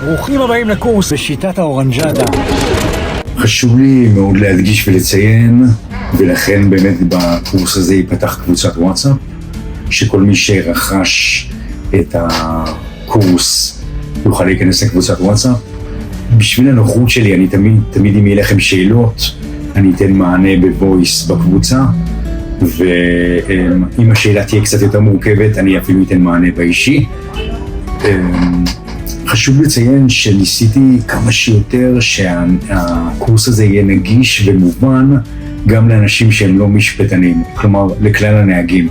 ברוכים הבאים לקורס בשיטת האורנג'אדה. חשוב לי מאוד להדגיש ולציין, ולכן באמת בקורס הזה ייפתח קבוצת וואטסאפ, שכל מי שרכש את הקורס יוכל להיכנס לקבוצת וואטסאפ. בשביל הנוחות שלי, אני תמיד אם יהיה לכם שאלות, אני אתן מענה בוויס בקבוצה, ואם השאלה תהיה קצת יותר מורכבת, אני אפילו אתן מענה באישי. חשוב לציין שניסיתי כמה שיותר שהקורס הזה יהיה נגיש ומובן גם לאנשים שהם לא משפטנים, כלומר לכלל הנהגים.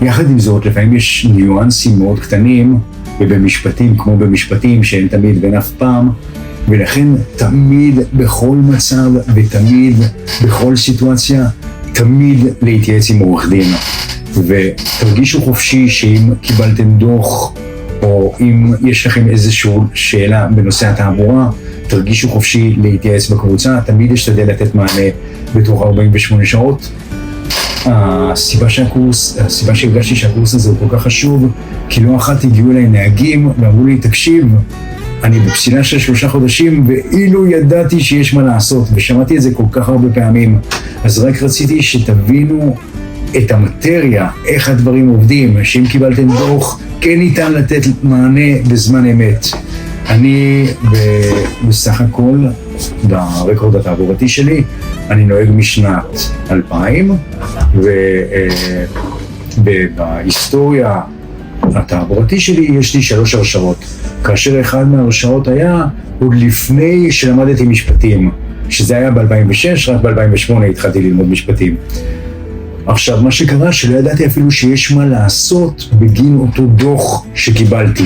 יחד עם זאת, לפעמים יש ניואנסים מאוד קטנים, ובמשפטים כמו במשפטים שהם תמיד ואין אף פעם, ולכן תמיד בכל מצב ותמיד בכל סיטואציה, תמיד להתייעץ עם עורך דין. ותרגישו חופשי שאם קיבלתם דוח, או אם יש לכם איזושהי שאלה בנושא התעבורה, תרגישו חופשי להתייעץ בקבוצה, תמיד אשתדל לתת מענה בתוך 48 שעות. הסיבה שהרגשתי שהקורס הזה הוא כל כך חשוב, כי לא אחת הגיעו אליי נהגים ואמרו לי, תקשיב, אני בפסילה של 3 חודשים ואילו ידעתי שיש מה לעשות, ושמעתי את זה כל כך הרבה פעמים. אז רק רציתי שתבינו את המטריה, איך הדברים עובדים, שאם קיבלתם דוח, כן ניתן לתת מענה בזמן אמת. אני בסך הכל, ברקורד התעבורתי שלי, אני נוהג משנת 2000, ובהיסטוריה התעבורתי שלי יש לי 3 הרשעות, כאשר אחד מההרשעות היה עוד לפני שלמדתי משפטים, שזה היה ב-2006, רק ב-2008 התחלתי ללמוד משפטים. עכשיו, מה שקרה שלא ידעתי אפילו שיש מה לעשות בגין אותו דוח שקיבלתי.